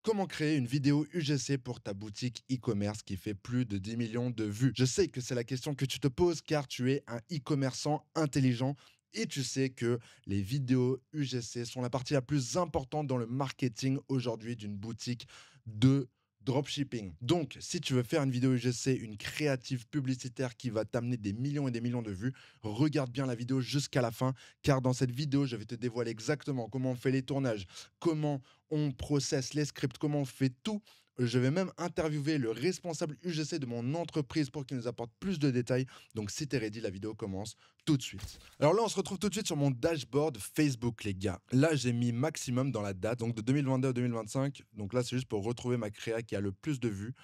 Comment créer une vidéo UGC pour ta boutique e-commerce qui fait plus de 10 millions de vues? Je sais que c'est la question que tu te poses car tu es un e-commerçant intelligent et tu sais que les vidéos UGC sont la partie la plus importante dans le marketing aujourd'hui d'une boutique de dropshipping. Donc, si tu veux faire une vidéo UGC, une créative publicitaire qui va t'amener des millions et des millions de vues, regarde bien la vidéo jusqu'à la fin car dans cette vidéo, je vais te dévoiler exactement comment on fait les tournages, comment on processe les scripts, comment on fait tout. Je vais même interviewer le responsable UGC de mon entreprise pour qu'il nous apporte plus de détails. Donc, si tu es ready, la vidéo commence tout de suite. Alors là, on se retrouve tout de suite sur mon dashboard Facebook, les gars. Là, j'ai mis maximum dans la date, donc de 2022 à 2025. Donc là, c'est juste pour retrouver ma créa qui a le plus de vues.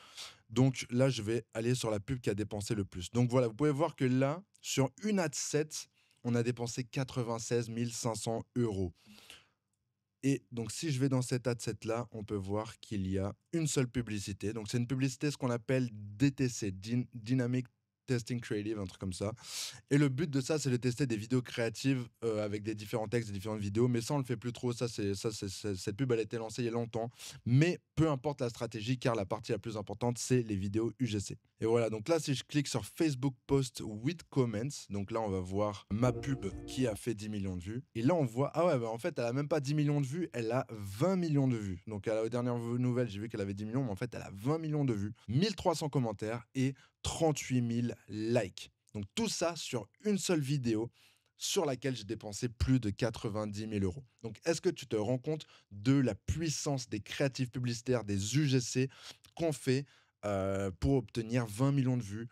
Donc là, je vais aller sur la pub qui a dépensé le plus. Donc voilà, vous pouvez voir que là, sur une ad set, on a dépensé 96 500 euros. Et donc, si je vais dans cette ad set-là, on peut voir qu'il y a une seule publicité. Donc, c'est une publicité, ce qu'on appelle DTC, Dynamic Testing Creative, un truc comme ça. Et le but de ça, c'est de tester des vidéos créatives avec des différents textes, des différentes vidéos. Mais ça, on le fait plus trop. Cette pub, elle a été lancée il y a longtemps. Mais peu importe la stratégie, car la partie la plus importante, c'est les vidéos UGC. Et voilà, donc là, si je clique sur Facebook Post with Comments, donc là, on va voir ma pub qui a fait 10 millions de vues. Et là, on voit, ah ouais, bah en fait, elle a même pas 10 millions de vues, elle a 20 millions de vues. Donc, à la dernière nouvelle, j'ai vu qu'elle avait 10 millions, mais en fait, elle a 20 millions de vues, 1300 commentaires et 38 000 likes. Donc tout ça sur une seule vidéo sur laquelle j'ai dépensé plus de 90 000 euros. Donc est-ce que tu te rends compte de la puissance des créatifs publicitaires, des UGC qu'on fait pour obtenir 20 millions de vues,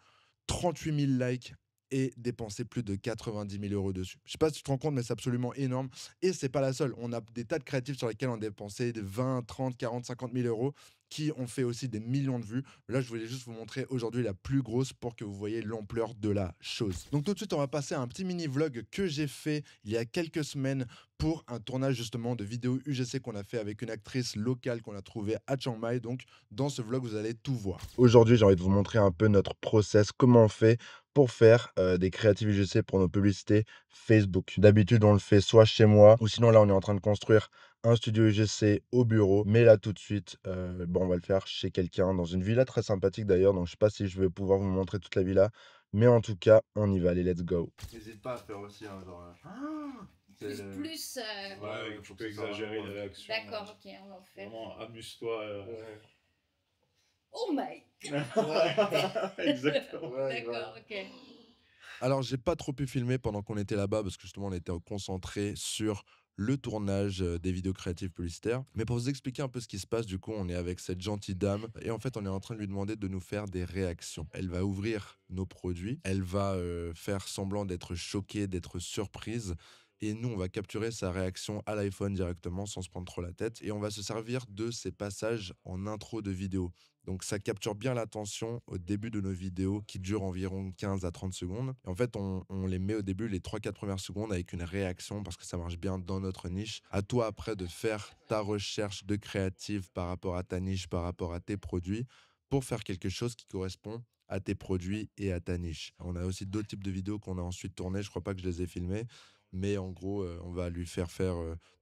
38 000 likes et dépenser plus de 90 000 euros dessus. Je sais pas si tu te rends compte, mais c'est absolument énorme. Et c'est pas la seule. On a des tas de créatifs sur lesquels on a dépensé de 20, 30, 40, 50 000 euros qui ont fait aussi des millions de vues. Là, je voulais juste vous montrer aujourd'hui la plus grosse pour que vous voyez l'ampleur de la chose. Donc tout de suite, on va passer à un petit mini vlog que j'ai fait il y a quelques semaines pour un tournage justement de vidéo UGC qu'on a fait avec une actrice locale qu'on a trouvée à Chiang Mai. Donc dans ce vlog, vous allez tout voir. Aujourd'hui, j'ai envie de vous montrer un peu notre process, comment on fait pour faire des créatives UGC pour nos publicités Facebook. D'habitude, on le fait soit chez moi ou sinon là, on est en train de construire un studio UGC au bureau. Mais là, tout de suite, bon, on va le faire chez quelqu'un dans une villa très sympathique d'ailleurs. Donc, je sais pas si je vais pouvoir vous montrer toute la villa. Mais en tout cas, on y va. Allez, let's go. N'hésite pas à faire aussi un genre. Plus. Ouais, tu peux exagérer les réactions. D'accord, ok, on va en faire. Vraiment, amuse-toi. Oh my Exactement. D'accord, ok. Alors, j'ai pas trop pu filmer pendant qu'on était là-bas parce que justement, on était concentré sur le tournage des vidéos créatives publicitaires. Mais pour vous expliquer un peu ce qui se passe, du coup, on est avec cette gentille dame et en fait, on est en train de lui demander de nous faire des réactions. Elle va ouvrir nos produits, elle va faire semblant d'être choquée, d'être surprise. Et nous, on va capturer sa réaction à l'iPhone directement sans se prendre trop la tête. Et on va se servir de ces passages en intro de vidéo. Donc ça capture bien l'attention au début de nos vidéos qui durent environ 15 à 30 secondes. Et en fait, on les met au début, les 3-4 premières secondes, avec une réaction parce que ça marche bien dans notre niche. À toi après de faire ta recherche de créative par rapport à ta niche, par rapport à tes produits, pour faire quelque chose qui correspond à tes produits et à ta niche. On a aussi d'autres types de vidéos qu'on a ensuite tournées. Je crois pas que je les ai filmées. Mais en gros, on va lui faire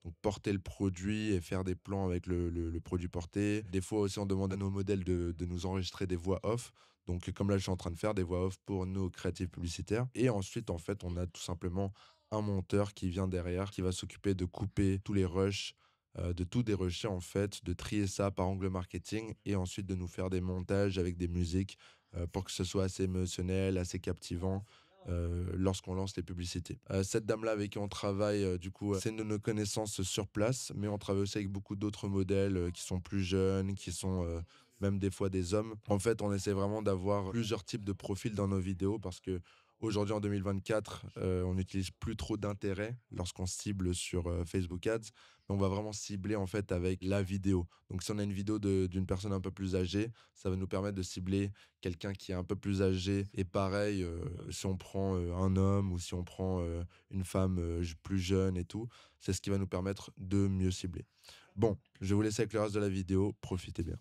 donc porter le produit et faire des plans avec le produit porté. Des fois aussi, on demande à nos modèles de nous enregistrer des voix off. Donc, comme là, je suis en train de faire des voix off pour nos créatifs publicitaires. Et ensuite, en fait, on a tout simplement un monteur qui vient derrière, qui va s'occuper de couper tous les rushs, de tout dérusher, en fait, de trier ça par angle marketing et ensuite de nous faire des montages avec des musiques pour que ce soit assez émotionnel, assez captivant lorsqu'on lance les publicités. Cette dame-là avec qui on travaille, du coup, c'est une de nos connaissances sur place, mais on travaille aussi avec beaucoup d'autres modèles qui sont plus jeunes, qui sont même des fois des hommes. En fait, on essaie vraiment d'avoir plusieurs types de profils dans nos vidéos parce que aujourd'hui, en 2024, on n'utilise plus trop d'intérêt lorsqu'on cible sur Facebook Ads, mais on va vraiment cibler en fait avec la vidéo. Donc, si on a une vidéo d'une personne un peu plus âgée, ça va nous permettre de cibler quelqu'un qui est un peu plus âgé. Et pareil, si on prend un homme ou si on prend une femme plus jeune et tout, c'est ce qui va nous permettre de mieux cibler. Bon, je vais vous laisser avec le reste de la vidéo. Profitez bien.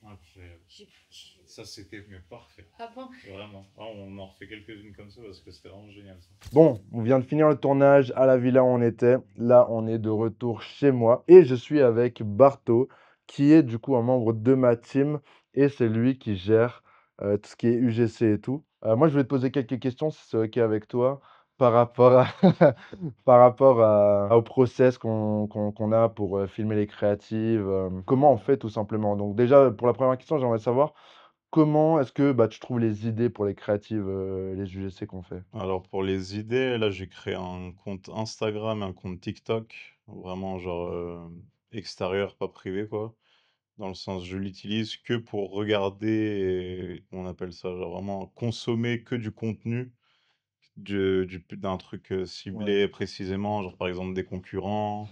Incroyable. Ça, c'était mais parfait. Ah bon? Vraiment. Ah, on en refait quelques-unes comme ça parce que c'était vraiment génial ça. Bon, on vient de finir le tournage à la villa où on était. Là, on est de retour chez moi et je suis avec Barto, qui est du coup un membre de ma team et c'est lui qui gère tout ce qui est UGC et tout. Moi, je vais te poser quelques questions si c'est OK avec toi par rapport à au process qu'on a pour filmer les créatives. Comment on fait tout simplement. Donc déjà, pour la première question, j'aimerais savoir comment est-ce que tu trouves les idées pour les créatives, les UGC qu'on fait? Alors pour les idées, là j'ai créé un compte Instagram, un compte TikTok, vraiment genre extérieur, pas privé quoi. Dans le sens, je l'utilise que pour regarder, on appelle ça, genre vraiment consommer que du contenu d'un truc Ouais. ciblé précisément, genre par exemple des concurrents,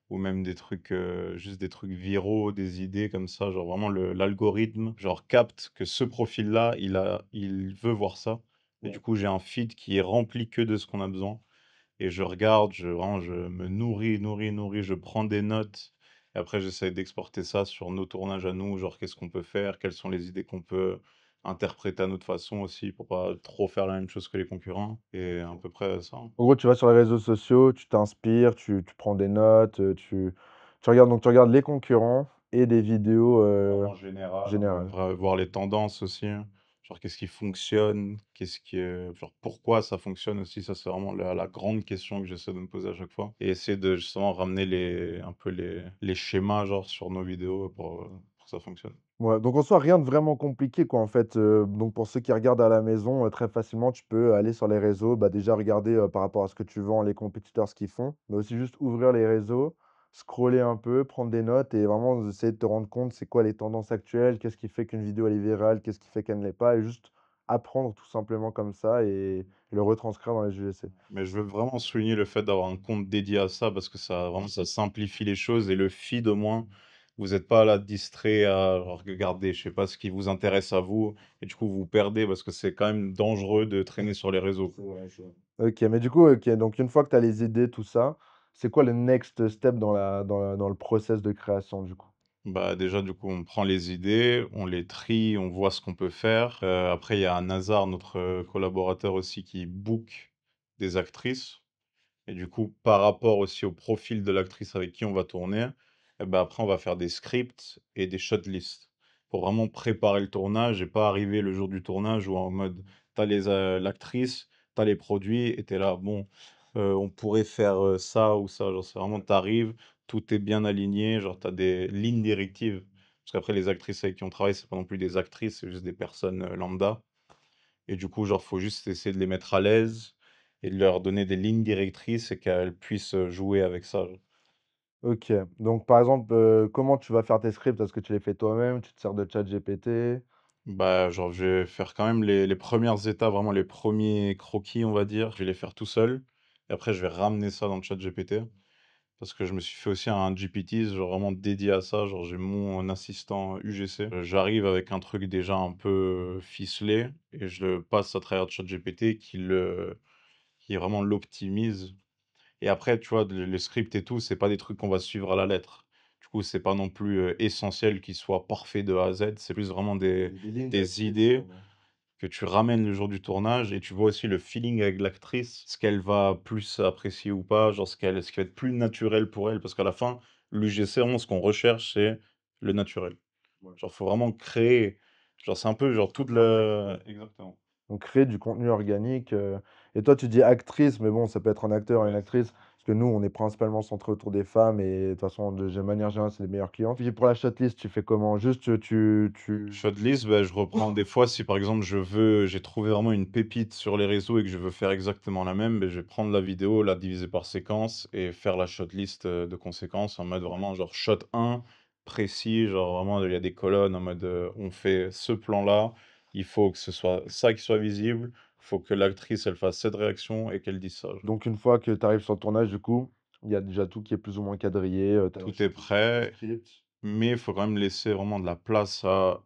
ou même des trucs, juste des trucs viraux, des idées comme ça, genre vraiment l'algorithme, genre capte que ce profil-là, il veut voir ça. Et Ouais. du coup, j'ai un feed qui est rempli que de ce qu'on a besoin. Et je regarde, vraiment, je me nourris, je prends des notes. Et après, j'essaie d'exporter ça sur nos tournages à nous, genre qu'est-ce qu'on peut faire, quelles sont les idées qu'on peut interpréter à notre façon aussi, pour pas trop faire la même chose que les concurrents. Et à peu près ça, hein. En gros, tu vas sur les réseaux sociaux, tu t'inspires, tu prends des notes, tu regardes les concurrents et des vidéos Vraiment général, générales. voir les tendances aussi, hein. Genre qu'est-ce qui fonctionne, genre pourquoi ça fonctionne aussi, ça c'est vraiment la grande question que j'essaie de me poser à chaque fois. Et essayer de justement ramener un peu les schémas genre sur nos vidéos pour que ça fonctionne. Ouais, donc en soi, rien de vraiment compliqué, quoi, en fait. Donc pour ceux qui regardent à la maison, très facilement, tu peux aller sur les réseaux, déjà regarder par rapport à ce que tu vends, les compétiteurs, ce qu'ils font, mais aussi juste ouvrir les réseaux, scroller un peu, prendre des notes et vraiment essayer de te rendre compte c'est quoi les tendances actuelles, qu'est-ce qui fait qu'une vidéo elle est virale, qu'est-ce qui fait qu'elle ne l'est pas, et juste apprendre tout simplement comme ça et le retranscrire dans les UGC. Mais je veux vraiment souligner le fait d'avoir un compte dédié à ça parce que ça, vraiment, ça simplifie les choses et le feed au moins, vous n'êtes pas là distrait à regarder, je sais pas, ce qui vous intéresse à vous et du coup vous vous perdez parce que c'est quand même dangereux de traîner sur les réseaux. Ok, mais du coup, ok, donc une fois que tu as les idées, tout ça, c'est quoi le next step dans le process de création du coup? Bah déjà du coup on prend les idées, on les trie, on voit ce qu'on peut faire. Après il y a Nazar, notre collaborateur aussi, qui book des actrices. Et du coup, par rapport aussi au profil de l'actrice avec qui on va tourner, et ben après, on va faire des scripts et des shotlists pour vraiment préparer le tournage et pas arriver le jour du tournage où en mode, l'actrice, t'as les produits et t'es là, bon, on pourrait faire ça ou ça. Genre, c'est vraiment, t'arrives, tout est bien aligné, genre, t'as des lignes directives. Parce qu'après, les actrices avec qui on travaille, c'est pas non plus des actrices, c'est juste des personnes lambda. Et du coup, genre, faut juste essayer de les mettre à l'aise et de leur donner des lignes directrices et qu'elles puissent jouer avec ça. Ok, donc par exemple, comment tu vas faire tes scripts? Est-ce que tu les fais toi-même? Tu te sers de ChatGPT? Bah, genre, je vais faire quand même les premières étapes, vraiment les premiers croquis, on va dire. Je vais les faire tout seul. Et après, je vais ramener ça dans le chat GPT. Parce que je me suis fait aussi un GPT, genre vraiment dédié à ça. Genre, j'ai mon assistant UGC. J'arrive avec un truc déjà un peu ficelé et je le passe à travers ChatGPT qui vraiment l'optimise. Et après, tu vois, le script et tout, c'est pas des trucs qu'on va suivre à la lettre. Du coup, c'est pas non plus essentiel qu'il soit parfait de A à Z. C'est plus vraiment Des lignes des directrices, idées sûrement. que tu ramènes le jour du tournage et tu vois aussi le feeling avec l'actrice, ce qu'elle va plus apprécier ou pas, genre ce qui va être plus naturel pour elle. Parce qu'à la fin, l'UGC, vraiment, ce qu'on recherche, c'est le naturel. Ouais. Genre, faut vraiment créer. Genre, c'est un peu genre toute le. Exactement. Donc créer du contenu organique. Et toi, tu dis actrice, mais bon, ça peut être un acteur et une Ouais, c'est actrice. Parce que nous, on est principalement centré autour des femmes et de toute façon, de manière générale, c'est les meilleurs clients. Puis pour la shortlist, tu fais comment? Juste, tu... Shortlist, bah, je reprends des fois si par exemple j'ai trouvé vraiment une pépite sur les réseaux et que je veux faire exactement la même, bah, je vais prendre la vidéo, la diviser par séquence et faire la shortlist de conséquence en mode vraiment genre shot 1 précis, genre vraiment il y a des colonnes en mode on fait ce plan-là, il faut que ce soit ça qui soit visible, il faut que l'actrice elle fasse cette réaction et qu'elle dise ça. Genre. Donc une fois que tu arrives sur le tournage, du coup, il y a déjà tout qui est plus ou moins quadrillé. T'as Tout est le prêt, script. mais il faut quand même laisser vraiment de la place à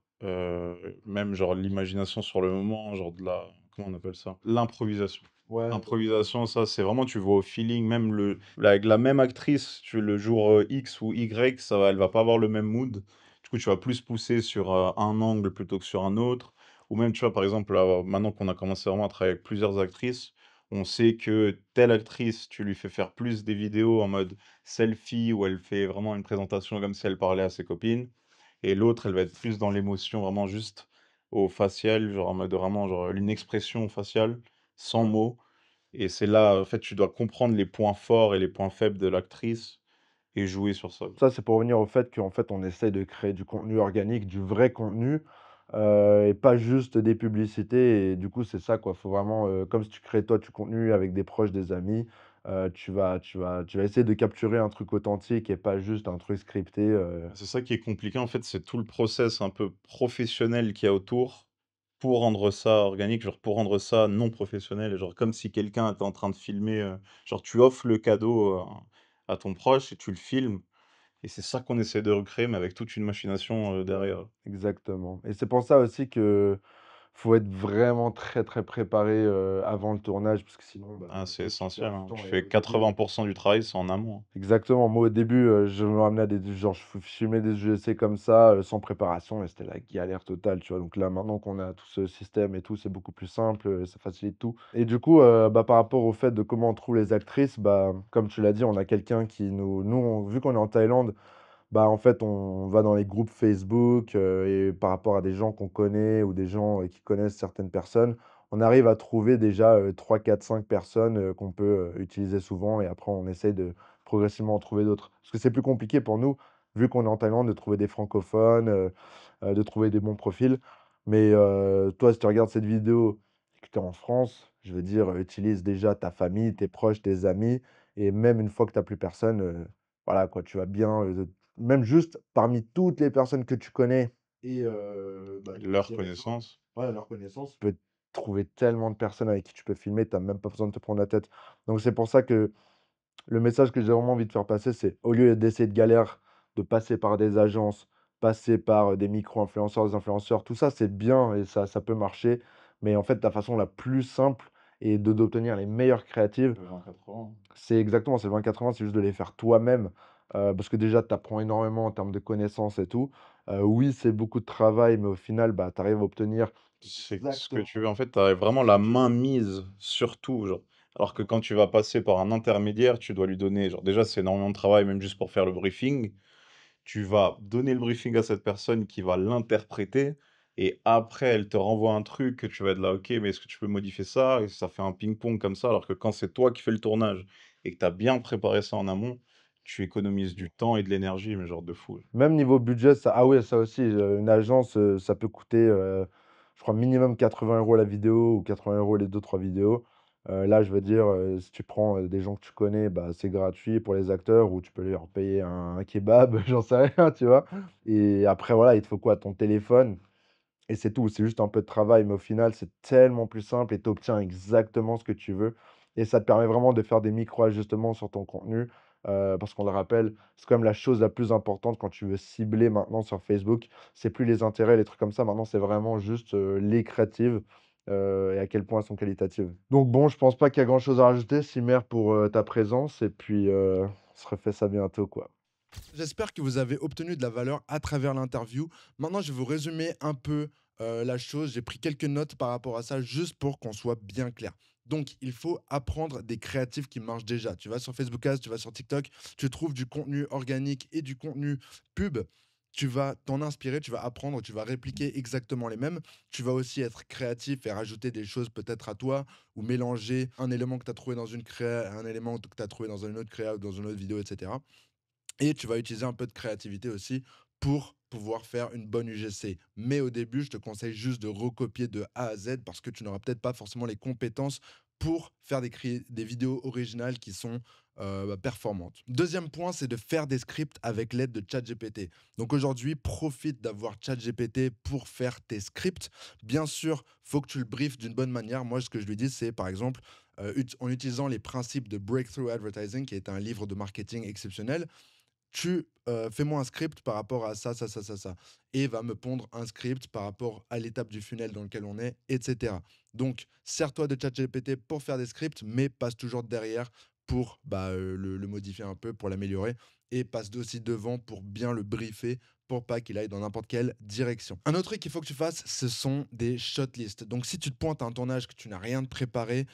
même genre l'imagination sur le moment, genre de la, comment on appelle ça? L'improvisation. Ouais. Improvisation, ça, c'est vraiment, tu vois au feeling, même avec la même actrice, le jour X ou Y, elle va pas avoir le même mood. Du coup, tu vas plus pousser sur, un angle plutôt que sur un autre. Ou même, tu vois, par exemple, là, maintenant qu'on a commencé vraiment à travailler avec plusieurs actrices, on sait que telle actrice, tu lui fais faire plus des vidéos en mode selfie où elle fait vraiment une présentation comme si elle parlait à ses copines et l'autre, elle va être plus dans l'émotion, vraiment juste au facial, genre en mode vraiment genre une expression faciale sans mots et c'est là, en fait, tu dois comprendre les points forts et les points faibles de l'actrice et jouer sur ça. Ça, c'est pour revenir au fait qu'en fait, on essaye de créer du contenu organique, du vrai contenu, et pas juste des publicités. Et du coup, c'est ça, quoi. Faut vraiment, comme si tu crées toi du contenu avec des proches, des amis, tu vas essayer de capturer un truc authentique et pas juste un truc scripté. C'est ça qui est compliqué, en fait, c'est tout le process un peu professionnel qu'il y a autour pour rendre ça organique, genre pour rendre ça non professionnel, et genre comme si quelqu'un était en train de filmer, genre tu offres le cadeau, à ton proche et tu le filmes et c'est ça qu'on essaie de recréer mais avec toute une machination, derrière. Exactement. Et c'est pour ça aussi que faut être vraiment très, très préparé, avant le tournage, parce que sinon, bah, Ah, c'est tu essentiel, perds du hein. temps. Tu Et fais au début, 80 du travail, c'est en amont, hein. exactement. Moi, au début, je me ramenais à des genre, je filmais des UGC comme ça, sans préparation et c'était la galère totale, tu vois? Donc là, maintenant qu'on a tout ce système et tout, c'est beaucoup plus simple, ça facilite tout. Et du coup, bah, par rapport au fait de comment on trouve les actrices, bah, comme tu l'as dit, on a quelqu'un qui nous on vu qu'on est en Thaïlande, bah, en fait, on va dans les groupes Facebook, et par rapport à des gens qu'on connaît ou des gens, qui connaissent certaines personnes, on arrive à trouver déjà, 3, 4, 5 personnes, qu'on peut, utiliser souvent et après on essaye de progressivement en trouver d'autres. Parce que c'est plus compliqué pour nous, vu qu'on est en Thaïlande, de trouver des francophones, de trouver des bons profils. Mais, toi, si tu regardes cette vidéo et que tu es en France, je veux dire, utilise déjà ta famille, tes proches, tes amis et même une fois que tu as plus personne, voilà quoi, tu vas bien, même juste parmi toutes les personnes que tu connais et bah, de Leur tes réseaux, connaissance. ouais, leurs connaissances, tu peux trouver tellement de personnes avec qui tu peux filmer, tu as même pas besoin de te prendre la tête. Donc c'est pour ça que le message que j'ai vraiment envie de faire passer, c'est au lieu d'essayer de galère, de passer par des agences, passer par, des micro-influenceurs, des influenceurs, tout ça, c'est bien et ça peut marcher. Mais en fait, la façon la plus simple et d'obtenir les meilleures créatives, Le 20-80. c'est le 20-80, c'est juste de les faire toi-même, parce que déjà tu apprends énormément en termes de connaissances et tout. Oui, c'est beaucoup de travail, mais au final, bah, tu arrives à obtenir C'est ce que exactement tu veux, en fait, tu as vraiment la main mise sur tout, genre. Alors que quand tu vas passer par un intermédiaire, tu dois lui donner genre déjà, c'est énormément de travail, même juste pour faire le briefing. Tu vas donner le briefing à cette personne qui va l'interpréter et après elle te renvoie un truc que tu vas être là: «OK, mais est-ce que tu peux modifier ça?» et ça fait un ping-pong comme ça. Alors que quand c'est toi qui fais le tournage et que tu as bien préparé ça en amont, tu économises du temps et de l'énergie, mais genre de fou. même niveau budget, ça ah ouais, ça aussi, une agence, ça peut coûter, je crois minimum 80 € la vidéo ou 80 € les deux trois vidéos. Là, je veux dire, si tu prends, des gens que tu connais, bah, c'est gratuit pour les acteurs ou tu peux leur payer un kebab, j'en sais rien, tu vois? Et après voilà, il te faut quoi? Ton téléphone et c'est tout. C'est juste un peu de travail, mais au final, c'est tellement plus simple et tu obtiens exactement ce que tu veux et ça te permet vraiment de faire des micro-ajustements sur ton contenu, parce qu'on le rappelle, c'est quand même la chose la plus importante quand tu veux cibler maintenant sur Facebook. C'est plus les intérêts, les trucs comme ça, maintenant c'est vraiment juste, les créatives, et à quel point elles sont qualitatives. Donc bon, je pense pas qu'il y a grand chose à rajouter, Simer, pour, ta présence et puis, on se refait ça bientôt, quoi. J'espère que vous avez obtenu de la valeur à travers l'interview. Maintenant, je vais vous résumer un peu la chose. J'ai pris quelques notes par rapport à ça, juste pour qu'on soit bien clair. Donc, il faut apprendre des créatifs qui marchent déjà. Tu vas sur Facebook Ads, tu vas sur TikTok, tu trouves du contenu organique et du contenu pub. Tu vas t'en inspirer, tu vas apprendre, tu vas répliquer exactement les mêmes. Tu vas aussi être créatif et rajouter des choses peut-être à toi ou mélanger un élément que tu as trouvé dans une créa, un élément que tu as trouvé dans une autre créa ou dans une autre vidéo, etc. Et tu vas utiliser un peu de créativité aussi pour pouvoir faire une bonne UGC. Mais au début, je te conseille juste de recopier de A à Z parce que tu n'auras peut-être pas forcément les compétences pour faire des vidéos originales qui sont performantes. Deuxième point, c'est de faire des scripts avec l'aide de ChatGPT. Donc aujourd'hui, profite d'avoir ChatGPT pour faire tes scripts. Bien sûr, faut que tu le briefes d'une bonne manière. Moi, ce que je lui dis, c'est par exemple, en utilisant les principes de Breakthrough Advertising, qui est un livre de marketing exceptionnel, fais-moi un script par rapport à ça, ça, ça, ça, ça. Et va me pondre un script par rapport à l'étape du funnel dans lequel on est, etc. Donc, sers-toi de ChatGPT pour faire des scripts, mais passe toujours derrière pour le modifier un peu, pour l'améliorer, et passe aussi devant pour bien le briefer, pour pas qu'il aille dans n'importe quelle direction. Un autre truc qu'il faut que tu fasses, ce sont des shotlists. Donc si tu te pointes à un tournage que tu n'as rien de préparé,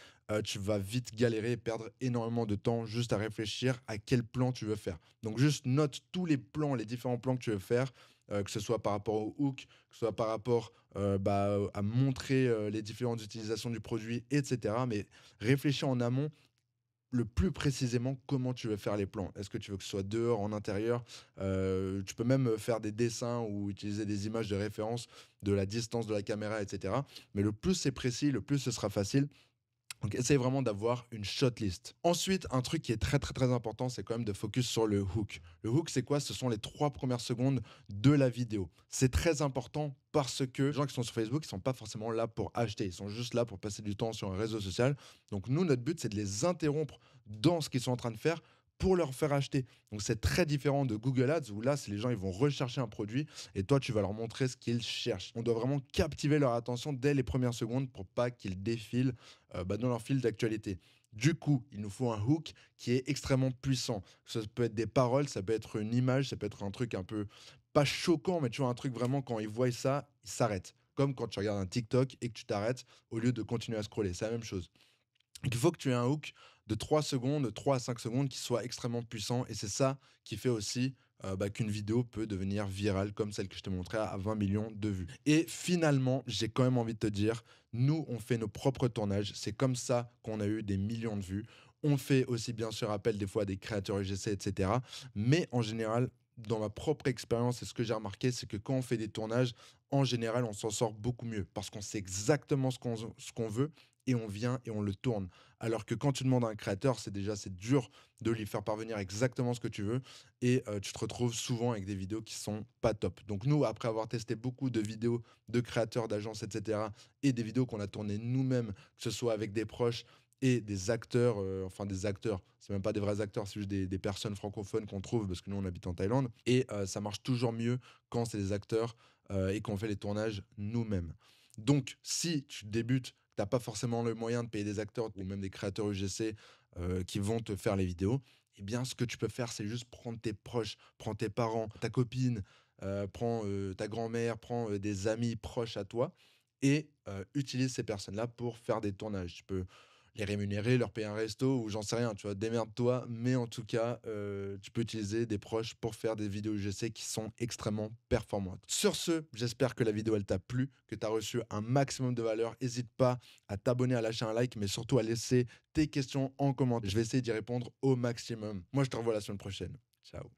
tu vas vite galérer et perdre énormément de temps juste à réfléchir à quel plan tu veux faire. Donc juste note tous les plans, les différents plans que tu veux faire, que ce soit par rapport au hook, que ce soit par rapport à montrer les différentes utilisations du produit, etc. Mais réfléchis en amont le plus précisément comment tu veux faire les plans. Est-ce que tu veux que ce soit dehors, en intérieur? Tu peux même faire des dessins ou utiliser des images de référence de la distance de la caméra, etc. Mais le plus c'est précis, le plus ce sera facile. Donc, essaye vraiment d'avoir une shortlist. Ensuite, un truc qui est très, très, très important, c'est quand même de focus sur le hook. Le hook, c'est quoi? Ce sont les 3 premières secondes de la vidéo. C'est très important parce que les gens qui sont sur Facebook, ils sont pas forcément là pour acheter. Ils sont juste là pour passer du temps sur un réseau social. Donc, nous, notre but, c'est de les interrompre dans ce qu'ils sont en train de faire pour leur faire acheter. Donc, c'est très différent de Google Ads où là, c'est les gens, ils vont rechercher un produit et toi, tu vas leur montrer ce qu'ils cherchent. On doit vraiment captiver leur attention dès les premières secondes pour pas qu'ils défilent dans leur fil d'actualité. Du coup, il nous faut un hook qui est extrêmement puissant. Ça peut être des paroles, ça peut être une image, ça peut être un truc un peu, pas choquant, mais tu vois, un truc vraiment, quand ils voient ça, ils s'arrêtent. Comme quand tu regardes un TikTok et que tu t'arrêtes au lieu de continuer à scroller. C'est la même chose. Donc, il faut que tu aies un hook de 3 secondes, 3 à 5 secondes qui soit extrêmement puissant. Et c'est ça qui fait aussi qu'une vidéo peut devenir virale, comme celle que je t'ai montrée à 20 millions de vues. Et finalement, j'ai quand même envie de te dire, nous, on fait nos propres tournages. C'est comme ça qu'on a eu des millions de vues. On fait aussi, bien sûr, appel des fois à des créateurs UGC, etc. Mais en général, dans ma propre expérience et ce que j'ai remarqué, c'est que quand on fait des tournages, en général, on s'en sort beaucoup mieux parce qu'on sait exactement ce qu'on veut et on vient et on le tourne. Alors que quand tu demandes à un créateur, c'est dur de lui faire parvenir exactement ce que tu veux et tu te retrouves souvent avec des vidéos qui sont pas top. Donc nous, après avoir testé beaucoup de vidéos de créateurs, d'agences, etc. et des vidéos qu'on a tournées nous-mêmes, que ce soit avec des proches et des acteurs, enfin des acteurs, c'est même pas des vrais acteurs, c'est juste des personnes francophones qu'on trouve parce que nous on habite en Thaïlande et ça marche toujours mieux quand c'est des acteurs et qu'on fait les tournages nous-mêmes. Donc si tu débutes, tu as pas forcément le moyen de payer des acteurs ou même des créateurs UGC qui vont te faire les vidéos, eh bien, ce que tu peux faire, c'est juste prendre tes proches, prends tes parents, ta copine, prends ta grand-mère, prends des amis proches à toi et utilise ces personnes-là pour faire des tournages. Tu peux les rémunérer, leur payer un resto ou j'en sais rien, tu vois, démerde-toi, mais en tout cas, tu peux utiliser des proches pour faire des vidéos UGC qui sont extrêmement performantes. Sur ce, j'espère que la vidéo elle t'a plu, que tu as reçu un maximum de valeur. N'hésite pas à t'abonner, à lâcher un like, mais surtout à laisser tes questions en commentaire. Je vais essayer d'y répondre au maximum. Moi, je te revois la semaine prochaine. Ciao.